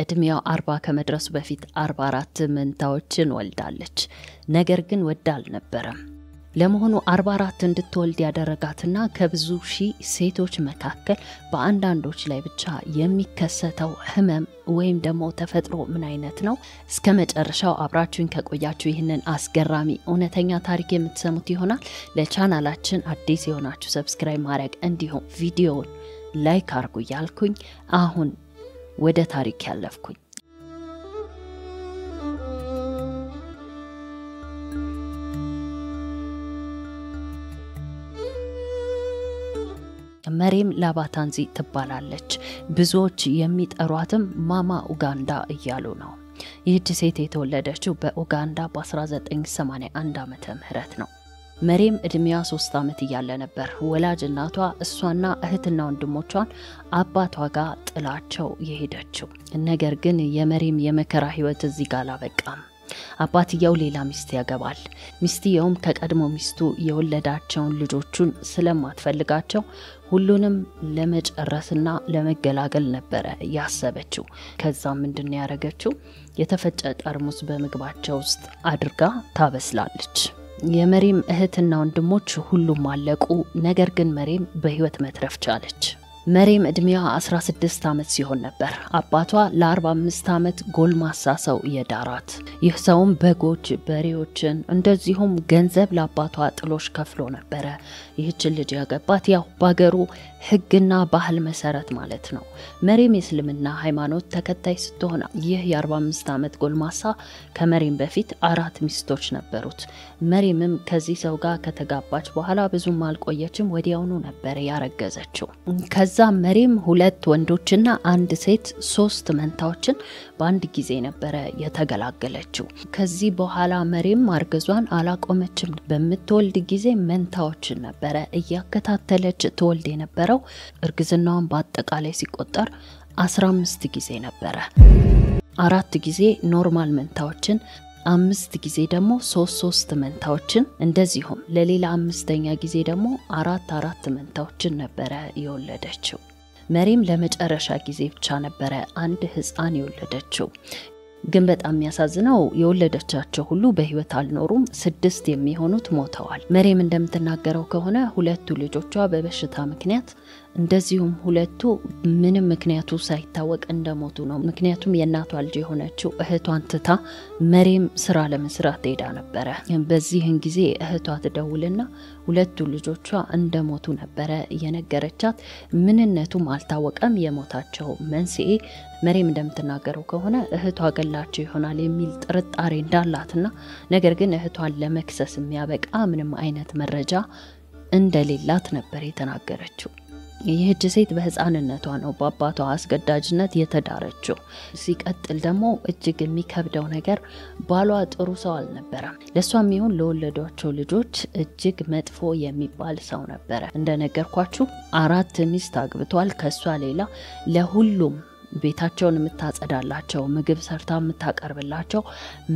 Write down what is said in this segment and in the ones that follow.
እድሜው 40 ከመድረሱ በፊት 44 መንታዎችን ወልዳለች። ነገር ግን ወዳል ነበር። ለመሆኑ 44 እንድትወልድ ያደረጋትና ከብዙ ሺህ ሴቶች መካከል በአንዳንዶች ላይ ብቻ የሚከሰተው ህመም ወይም ደግሞ ተፈጥሮ ምን አይነት ነው? እስከመጨረሻው አብራችሁን ከቆያችሁ ይህንን አስገራሚ እውነተኛ ታሪክ የምትሰሙት ይሆናል። ለቻናላችን አዲስ የሆናችሁ ሰብስክራይብ ማድረግ እንዲሁም ቪዲዮውን ላይክ አድርጉ ያልኩኝ አሁን ወደ ታሪክ ያለፍኩኝ። መሪም ላባታንዚ ትባላለች። ብዙዎች የሚጠሯትም ማማ ኡጋንዳ እያሉ ነው። ይህች ሴት የተወለደችው በኡጋንዳ በ1981 ዓመተ ምህረት ነው። መሪም እድሜዋ 3 ዓመት እያለ ነበር ወላጅ እናቷ እሷና እህትና ወንድሞቿን አባቷ ጋር ጥላቸው የሄደችው። ነገር ግን የመሪም የመከራ ህይወት እዚህ ጋር አላበቃም። አባትየው ሌላ ሚስት ያገባል። ሚስትየውም ከቀድሞ ሚስቱ የወለዳቸውን ልጆቹን ስለማትፈልጋቸው ሁሉንም ለመጨረስና ለመገላገል ነበር ያሰበችው። ከዛም ምንድነው ያረጋችው? የተፈጨ ጠርሙስ በመግባቸው ውስጥ አድርጋ ታበስላለች። የመሪም እህትና ወንድሞች ሁሉም አለቁ። ነገር ግን መሪም በህይወት መትረፍ ቻለች። መሪም እድሜዋ 16 ዓመት ሲሆን ነበር አባቷ ለ45 ዓመት ጎልማሳ ሰው የዳራት። ይህ ሰውም በጎች በሬዎችን እንደዚሁም ገንዘብ ለአባቷ ጥሎሽ ከፍሎ ነበር ይህች ልጅ ያገባት ያው ባገሩ ህግና ባህል መሰረት ማለት ነው። መሪም የእስልምና ሃይማኖት ተከታይ ስትሆን ይህ የ45 ዓመት ጎልማሳ ከመሪም በፊት 4 ሚስቶች ነበሩት። መሪምም ከዚህ ሰው ጋር ከተጋባች በኋላ ብዙም አልቆየችም ወዲያውኑ ነበር ያረገዘችው። ከዛ መሪም 2 ወንዶችና 1 ሴት 3 መንታዎችን በአንድ ጊዜ ነበር የተገላገለችው። ከዚህ በኋላ መሪም ማርገዟን አላቆመችም። በመትወልድ ጊዜ መንታዎችን ነበር እያከታተለች ትወልድ የነበረው። እርግዝናውን በአጠቃላይ ሲቆጠር 15 ጊዜ ነበር። 4 ጊዜ ኖርማል መንታዎችን 5 ጊዜ ደግሞ 3 መንታዎችን እንደዚሁም ለሌላ 5ኛ ጊዜ ደግሞ 4 መንታዎችን ነበር የወለደችው። መሪም ለመጨረሻ ጊዜ ብቻ ነበር አንድ ህፃን የወለደችው። ግን በጣም የሚያሳዝነው የወለደቻቸው ሁሉ በህይወት አልኖሩም። 6 የሚሆኑት ሞተዋል። መሪም እንደምትናገረው ከሆነ 2 ልጆቿ በበሽታ ምክንያት እንደዚሁም 2 ምንም ምክንያቱ ሳይታወቅ እንደሞቱ ነው። ምክንያቱም የእናቷ ልጅ የሆነችው እህቷን ትታ መሪም ስራ ለመስራት ሄዳ ነበር። በዚህን ጊዜ እህቷ ትደውልና 2 ልጆቿ እንደሞቱ ነበር የነገረቻት። ምንነቱም አልታወቀም የሞታቸው መንስኤ። መሪም እንደምትናገረው ከሆነ እህቷ ገላቸው ይሆናል የሚል ጥርጣሬ እንዳላትና ነገር ግን እህቷን ለመክሰስ የሚያበቃ ምንም አይነት መረጃ እንደሌላት ነበር የተናገረችው። ይህች ሴት በህፃንነቷ ነው በአባቷ አስገዳጅነት የተዳረችው። ሲቀጥል ደግሞ እጅግ የሚከብደው ነገር ባሏ ጥሩ ሰው አልነበረም። ለሷም ይሁን ለወለዷቸው ልጆች እጅግ መጥፎ የሚባል ሰው ነበር። እንደነገርኳችሁ 4 ሚስት አግብቷል። ከሷ ሌላ ለሁሉም ቤታቸውን የምታጸዳላቸው ምግብ ሰርታ የምታቀርብላቸው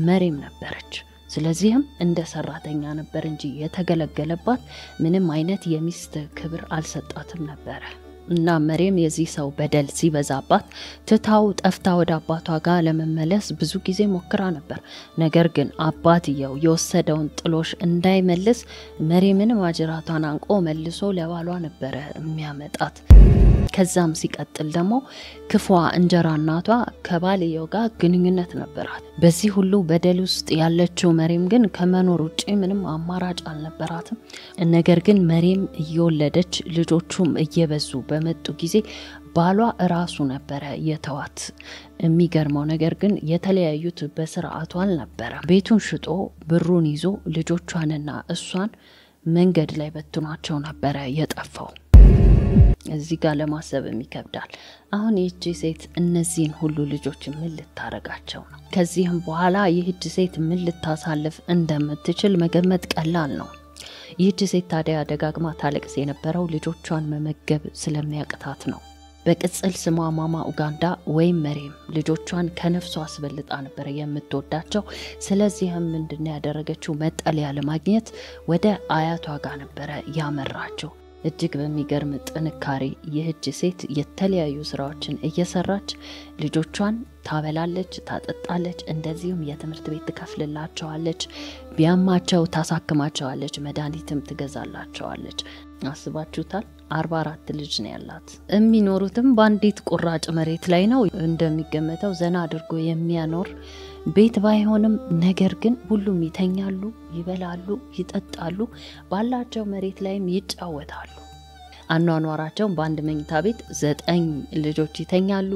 መሪም ነበረች። ስለዚህም እንደ ሰራተኛ ነበር እንጂ የተገለገለባት ምንም አይነት የሚስት ክብር አልሰጣትም ነበር። እና መሪም የዚህ ሰው በደል ሲበዛባት ትታው ጠፍታ ወደ አባቷ ጋር ለመመለስ ብዙ ጊዜ ሞክራ ነበር። ነገር ግን አባትየው የወሰደውን ጥሎሽ እንዳይመልስ መሪምን ማጅራቷን አንቆ መልሶ ለባሏ ነበር የሚያመጣት። ከዛም ሲቀጥል ደግሞ ክፉ እንጀራ እናቷ ከባልየው ጋር ግንኙነት ነበራት። በዚህ ሁሉ በደል ውስጥ ያለችው መሪም ግን ከመኖር ውጪ ምንም አማራጭ አልነበራትም። ነገር ግን መሪም እየወለደች ልጆቹም እየበዙ በመጡ ጊዜ ባሏ ራሱ ነበር የተዋት። የሚገርመው ነገር ግን የተለያዩት በስርዓቱ አልነበረ። ቤቱን ሽጦ ብሩን ይዞ ልጆቿንና እሷን መንገድ ላይ በትኗቸው ነበር የጠፋው። እዚህ ጋር ለማሰብ የሚከብዳል። አሁን ይህች ሴት እነዚህን ሁሉ ልጆች ምን ልታረጋቸው ነው? ከዚህም በኋላ ይህች ሴት ምን ልታሳልፍ እንደምትችል መገመት ቀላል ነው። ይህች ሴት ታዲያ ደጋግማ ታለቅስ የነበረው ልጆቿን መመገብ ስለሚያቅታት ነው። በቅጽል ስሟ ማማ ኡጋንዳ ወይም መሪም ልጆቿን ከነፍሷ አስበልጣ ነበር የምትወዳቸው። ስለዚህም ምንድነው ያደረገችው? መጠለያ ለማግኘት ወደ አያቷ ጋር ነበር ያመራቸው። እጅግ በሚገርም ጥንካሬ ይህች ሴት የተለያዩ ስራዎችን እየሰራች ልጆቿን ታበላለች ታጠጣለች እንደዚሁም የትምህርት ቤት ትከፍልላቸዋለች ቢያማቸው ታሳክማቸዋለች መድኃኒትም ትገዛላቸዋለች አስባችሁታል 44 ልጅ ነው ያላት የሚኖሩትም ባንዲት ቁራጭ መሬት ላይ ነው እንደሚገመተው ዘና አድርጎ የሚያኖር ቤት ባይሆንም ነገር ግን ሁሉም ይተኛሉ ይበላሉ ይጠጣሉ ባላቸው መሬት ላይም ይጫወታሉ አኗኗራቸው በአንድ መኝታ ቤት 9 ልጆች ይተኛሉ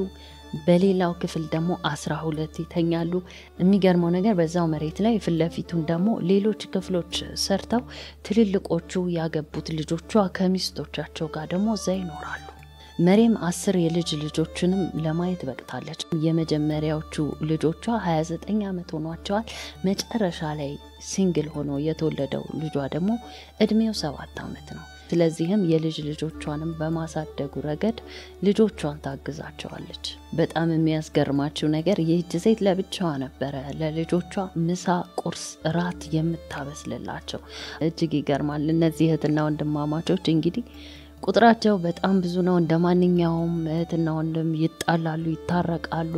በሌላው ክፍል ደግሞ 12 ይተኛሉ የሚገርመው ነገር በዛው መሬት ላይ ፍለፊቱን ደግሞ ሌሎች ክፍሎች ሰርተው ትልልቆቹ ያገቡት ልጆቿ ከሚስቶቻቸው ጋር ደግሞ እዛ ይኖራሉ መሪም 10 የልጅ ልጆችንም ለማየት በቅታለች የመጀመሪያዎቹ ልጆቿ 29 ዓመት ሆኗቸዋል መጨረሻ ላይ ሲንግል ሆኖ የተወለደው ልጇ ደግሞ እድሜው 7 ዓመት ነው ስለዚህም የልጅ ልጆቿንም በማሳደጉ ረገድ ልጆቿን ታግዛቸዋለች በጣም የሚያስገርማችሁ ነገር ይህች ሴት ለብቻዋ ነበር ለልጆቿ ምሳ ቁርስ ራት የምታበስልላቸው እጅግ ይገርማል እነዚህ እህትና ወንድማማቾች እንግዲህ ቁጥራቸው በጣም ብዙ ነው እንደማንኛውም እህትና ወንድም ይጣላሉ ይታረቃሉ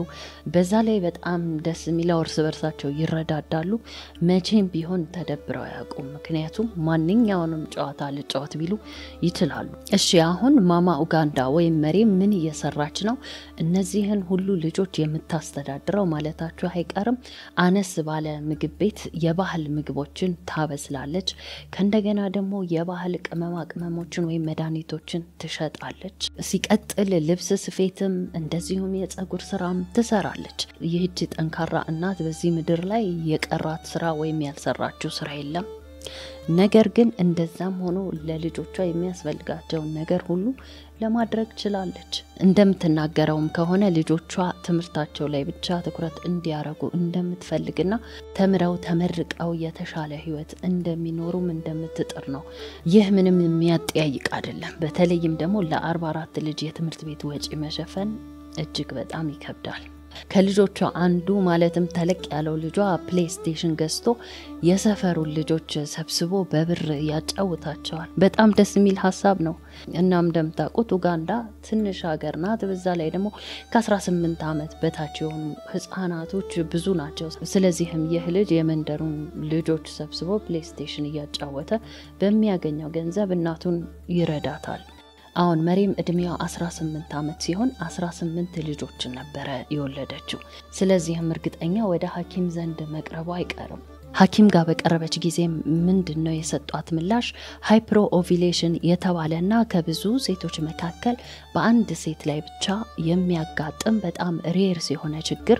በዛ ላይ በጣም ደስ የሚለው እርስ በርሳቸው ይረዳዳሉ መቼም ቢሆን ተደብረው ያቁም ምክንያቱም ማንኛውንም ጨዋታ ልጫወት ቢሉ ይችላሉ እሺ አሁን ማማ ኡጋንዳ ወይም መሪም ምን እየሰራች ነው እነዚህን ሁሉ ልጆች የምታስተዳድረው ማለታቸው አይቀርም አነስ ባለ ምግብ ቤት የባህል ምግቦችን ታበስላለች ከእንደገና ደግሞ የባህል ቅመሞችን ወይም መድኃኒቶችን ትሸጣለች ሲቀጥል ልብስ ስፌትም እንደዚሁም የፀጉር ስራም ትሰራለች ይህች ጠንካራ እናት በዚህ ምድር ላይ የቀራት ስራ ወይም ያልሰራችው ስራ የለም ነገር ግን እንደዛም ሆኖ ለልጆቿ የሚያስፈልጋቸው ነገር ሁሉ ለማድረግ ችላለች እንደምትናገረውም ከሆነ ልጆቿ ትምርታቸው ላይ ብቻ ትኩረት እንዲያረጉ እንደምትፈልግና ተምረው ተመርቀው የተሻለ ህይወት እንደሚኖሩም እንደምትጥር ነው ይህ ምንም የሚያጠያይቅ አይደለም በተለይም ደግሞ ለ44 ልጅ የትምህርት ቤት ወጪ መሸፈን እጅግ በጣም ይከብዳል ከልጆቿ አንዱ ማለትም ተለቅ ያለው ልጇ ፕሌይስቴሽን ገዝቶ የሰፈሩን ልጆች ሰብስቦ በብር ያጫውታቸዋል በጣም ደስ የሚል ሐሳብ ነው እናም እንደምታውቁት ኡጋንዳ ትንሽ ሀገር ናት በዛ ላይ ደግሞ ከ18 ዓመት በታች የሆኑ ህፃናቶች ብዙ ናቸው ስለዚህም ይህ ልጅ የመንደሩን ልጆች ሰብስቦ ፕሌይስቴሽን ያጫወተ በሚያገኘው ገንዘብ እናቱን ይረዳታል አሁን መሪም እድሜዋ 18 ዓመት ሲሆን 18 ልጆችን ነበር የወለደችው ስለዚህም እርግጠኛ ወደ ሐኪም ዘንድ መቅረቡ አይቀርም ሐኪም ጋር በቀረበች ጊዜ ምንድነው የሰጧት ምላሽ ሃይፕሮ ኦቪሌሽን የተባለና ከብዙ ሴቶች መካከል በአንድ ሴት ላይ ብቻ የሚያጋጥም በጣም ሬር ሲሆነ ችግር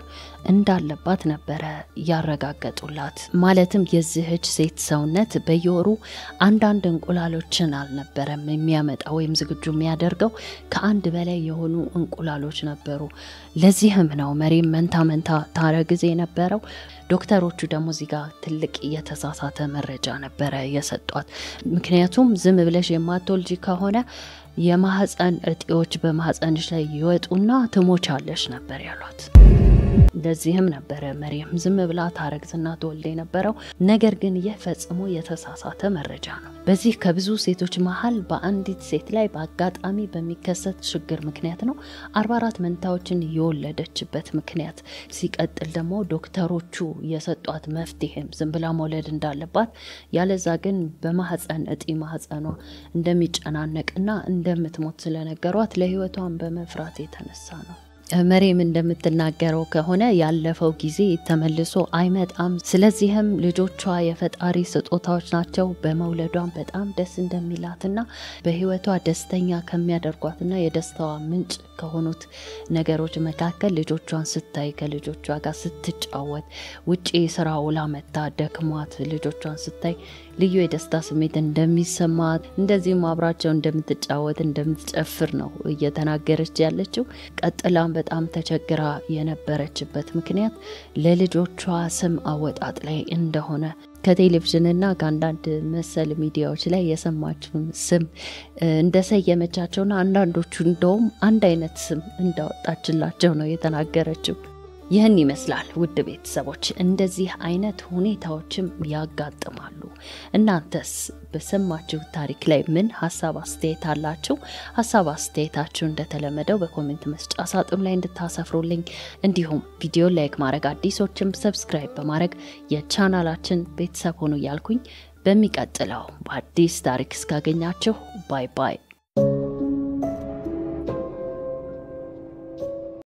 እንዳለባት ነበር ያረጋገጡላት ማለትም የዚህች ሴት ሰውነት በየወሩ አንዳንድ እንቁላሎችን አልነበረም የሚያመጣው ወይም ዝግጁ የሚያደርገው ከአንድ በላይ የሆኑ እንቁላሎች ነበሩ ለዚህም ነው መሪም መንታ ታረግዝ የነበረው ዶክተሮቹ ደግሞ እዚህ ጋር ትልቅ የተሳሳተ መረጃ ነበር የሰጧት ምክንያቱም ዝም ብለሽ የማትወልጂ ከሆነ የማህፀን እጢዎች በማህፀንሽ ላይ ይወጡና ትሞቻለሽ ነበር ያሏት ለዚህም ነበር መሪም ዝም ብላ ታረግዝና ተወልደ የነበረው ነገር ግን የፈጽሞ የተሳሳተ መረጃ ነው በዚህ ከብዙ ሴቶች መሃል በአንዲት ሴት ላይ በአጋጣሚ በሚከሰት ችግር ምክንያት ነው 44 መንታዎችን የወለደችበት ምክንያት ሲቀጥል ደግሞ ዶክተሮቹ የሰጧት መፍትሄም ዝም ብላ መውለድ እንዳለባት ያለዛ ግን በማህፀን እጢ ማህፀኗ እንደሚጨናነቅና እንደምትሞት ስለነገሯት ለህይወቷን በመፍራት የተነሳ ነው መሪም እንደምትናገረው ከሆነ ያለፈው ጊዜ ተመልሶ አይመጣም ስለዚህም ልጆቿ የፈጣሪ ስጦታዎች ናቸው በመውለዷም በጣም ደስ እንደሚላትና በህይወቷ ደስተኛ ከሚያደርጓትና የደስታዋ ምንጭ ከሆኑት ነገሮች መካከል ልጆቿን ስታይ ከልጆቿ ጋር ስትጫወት ውጪ ስራ ውላ መታ ደክሟት ልጆቿን ስታይ ልዩ የደስታ ስሜት እንደሚሰማት እንደዚህም አብራቸው እንደምትጫወት እንደምትጨፍር ነው እየተናገረች ያለችው ቀጥላም በጣም ተቸግራ የነበረችበት ምክንያት ለልጆቿ ስም አወጣጥ ላይ እንደሆነ ከቴሌቪዥንና ከአንዳንድ መሰል ሚዲያዎች ላይ የሰማችውን ስም እንደሰየመቻቸውና አንዳንዶቹ እንደውም አንድ አይነት ስም እንዳወጣችላቸው ነው የተናገረችው ይህን ይመስላል ውድ ቤተሰቦች እንደዚህ አይነት ሁኔታዎችም ያጋጥማሉ እናንተስ በሰማችሁ ታሪክ ላይ ምን ሐሳብ አስተያየት አላችሁ ሐሳብ አስተያየታችሁ እንደተለመደው በኮሜንት መስጫ ሳጥኑ ላይ እንድታሰፍሩልኝ እንዲሁም ቪዲዮ ላይክ ማድረግ አዲሶችም ሰብስክራይብ በማድረግ የቻናላችን ቤተሰብ ሆኑ ያልኩኝ በሚቀጥለው በአዲስ ታሪክ እስካገኛችሁ ባይ ባይ